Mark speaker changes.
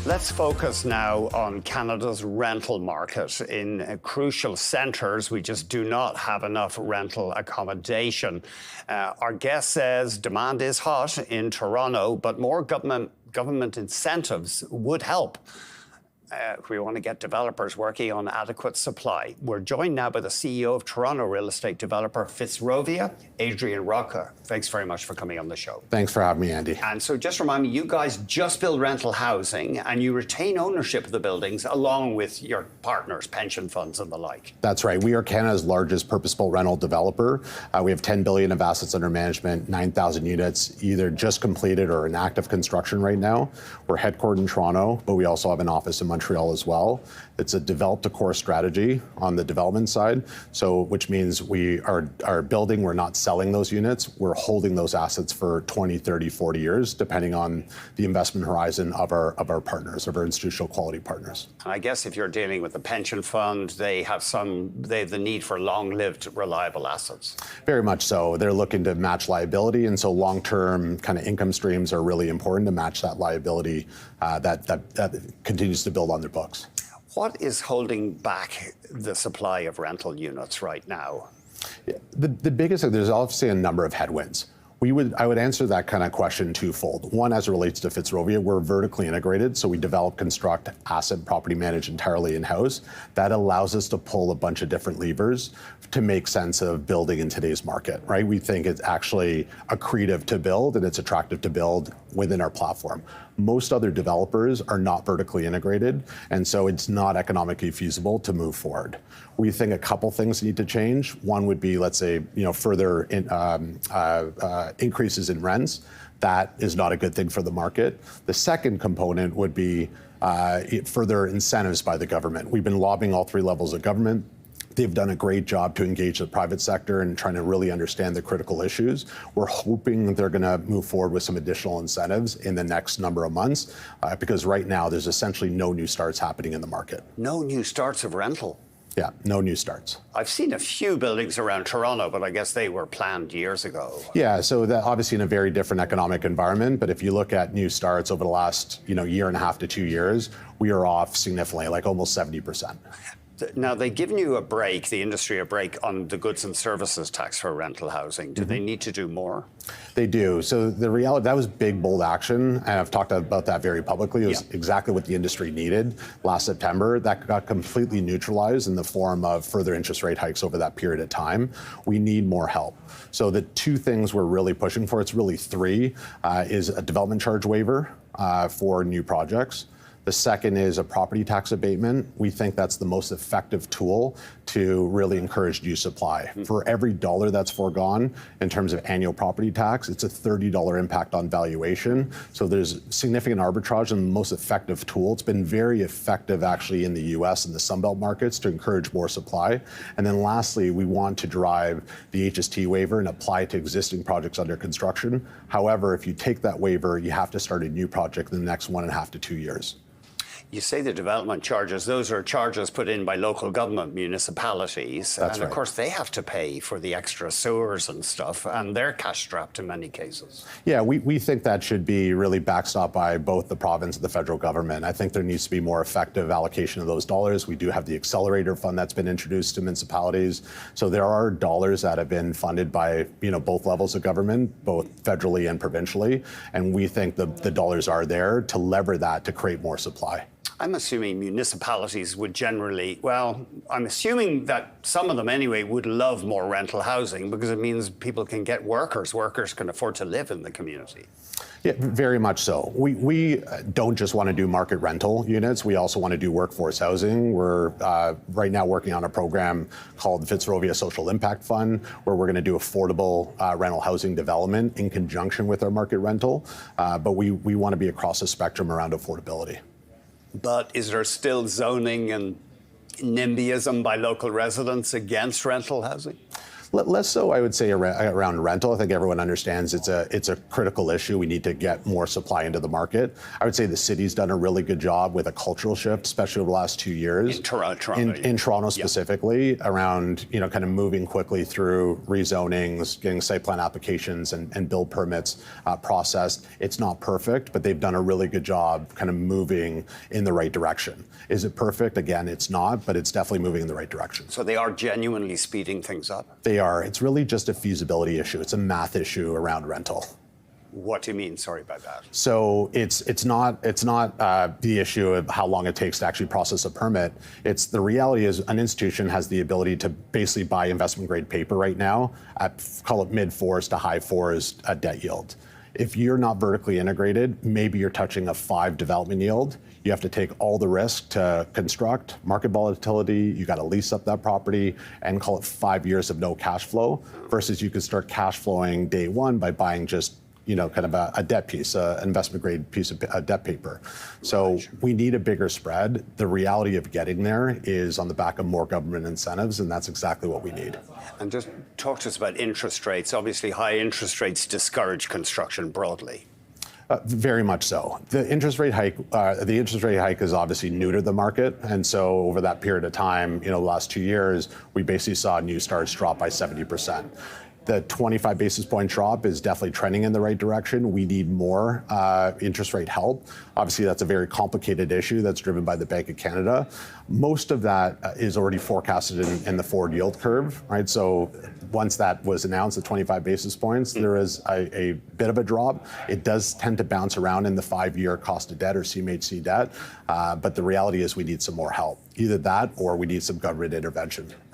Speaker 1: Let's focus now on Canada's rental market. In crucial centres, we just do not have enough rental accommodation. Our guest says demand is hot in Toronto, but more government incentives would help. If we want to get developers working on adequate supply. We're joined now by the CEO of Toronto real estate developer Fitzrovia, Adrian Rocca. Thanks very much for coming on the show.
Speaker 2: Thanks for having me, Andy.
Speaker 1: And so just remind me, you guys just build rental housing and you retain ownership of the buildings along with your partners, pension funds and the like.
Speaker 2: That's right. We are Canada's largest purpose-built rental developer. We have 10 billion of assets under management, 9,000 units, either just completed or in active construction right now. We're headquartered in Toronto, but we also have an office in Montreal as well. It's a develop to core strategy on the development side, so which means we are building, we're not selling those units, we're holding those assets for 20, 30, 40 years, depending on the investment horizon of our partners, of our institutional quality partners.
Speaker 1: And I guess if you're dealing with a pension fund, they have the need for long-lived, reliable assets.
Speaker 2: Very much so. They're looking to match liability, and so long-term kind of income streams are really important to match that liability that continues to build on their books.
Speaker 1: What is holding back the supply of rental units right now?
Speaker 2: The biggest, there's obviously a number of headwinds. I would answer that kind of question twofold. One, as it relates to Fitzrovia, we're vertically integrated, so we develop, construct, asset, property manage entirely in-house. That allows us to pull a bunch of different levers to make sense of building in today's market, right? We think it's actually accretive to build and it's attractive to build within our platform. Most other developers are not vertically integrated, and so it's not economically feasible to move forward. We think a couple things need to change. One would be, let's say, further increases in rents. That is not a good thing for the market. The second component would be further incentives by the government. We've been lobbying all three levels of government. They've done a great job to engage the private sector and trying to really understand the critical issues. We're hoping they're going to move forward with some additional incentives in the next number of months, because right now there's essentially no new starts happening in the market.
Speaker 1: No new starts of rental?
Speaker 2: Yeah, no new starts.
Speaker 1: I've seen a few buildings around Toronto, but I guess they were planned years ago.
Speaker 2: Yeah, so that obviously in a very different economic environment, but if you look at new starts over the last year and a half to 2 years, we are off significantly, like almost 70%.
Speaker 1: Now, they've given you a break, the industry a break on the goods and services tax for rental housing. Do they need to do more?
Speaker 2: They do. So the reality, that was big, bold action, and I've talked about that very publicly. It was exactly what the industry needed last September. That got completely neutralized in the form of further interest rate hikes over that period of time. We need more help. So the two things we're really pushing for, it's really three, is a development charge waiver for new projects. The second is a property tax abatement. We think that's the most effective tool to really encourage new supply. For every dollar that's foregone in terms of annual property tax, it's a $30 impact on valuation. So there's significant arbitrage and the most effective tool. It's been very effective actually in the US and the Sunbelt markets to encourage more supply. And then lastly, we want to drive the HST waiver and apply it to existing projects under construction. However, if you take that waiver, you have to start a new project in the next 1.5 to 2 years.
Speaker 1: You say the development charges, those are charges put in by local government municipalities.
Speaker 2: That's right.
Speaker 1: Of course, they have to pay for the extra sewers and stuff, and they're cash-strapped in many cases.
Speaker 2: Yeah, we think that should be really backstopped by both the province and the federal government. I think there needs to be more effective allocation of those dollars. We do have the accelerator fund that's been introduced to municipalities. So there are dollars that have been funded by both levels of government, both federally and provincially. And we think the dollars are there to lever that to create more supply.
Speaker 1: I'm assuming municipalities would generally, I'm assuming that some of them anyway would love more rental housing because it means people can get workers. Workers can afford to live in the community.
Speaker 2: Yeah, very much so. We don't just want to do market rental units. We also want to do workforce housing. We're right now working on a program called the Fitzrovia Social Impact Fund, where we're going to do affordable rental housing development in conjunction with our market rental. But we want to be across the spectrum around affordability.
Speaker 1: But is there still zoning and NIMBYism by local residents against rental housing?
Speaker 2: Less so, I would say, around rental. I think everyone understands it's a critical issue. We need to get more supply into the market. I would say the city's done a really good job with a cultural shift, especially over the last 2 years.
Speaker 1: In Toronto.
Speaker 2: In Toronto specifically, around kind of moving quickly through rezonings, getting site plan applications and build permits processed. It's not perfect, but they've done a really good job kind of moving in the right direction. Is it perfect? Again, it's not, but it's definitely moving in the right direction.
Speaker 1: So they are genuinely speeding things up?
Speaker 2: They are. It's really just a feasibility issue. It's a math issue around rental.
Speaker 1: What do you mean? Sorry about that.
Speaker 2: So it's not the issue of how long it takes to actually process a permit. It's the reality is an institution has the ability to basically buy investment grade paper right now at, call it mid 4s to high 4s debt yield. If you're not vertically integrated, maybe you're touching a 5 development yield. You have to take all the risk to construct, market volatility, you got to lease up that property and call it 5 years of no cash flow versus you could start cash flowing day one by buying just kind of a debt piece, an investment grade piece of debt paper. So we need a bigger spread. The reality of getting there is on the back of more government incentives, and that's exactly what we need.
Speaker 1: And just talk to us about interest rates. Obviously, high interest rates discourage construction broadly.
Speaker 2: Very much so. The interest rate hike is obviously new to the market, and so over that period of time, the last 2 years, we basically saw new starts drop by 70%. The 25 basis point drop is definitely trending in the right direction. We need more interest rate help. Obviously, that's a very complicated issue that's driven by the Bank of Canada. Most of that is already forecasted in the forward yield curve, right? So once that was announced at 25 basis points, there is a bit of a drop. It does tend to bounce around in the 5-year cost of debt or CMHC debt. But the reality is we need some more help. Either that or we need some government intervention.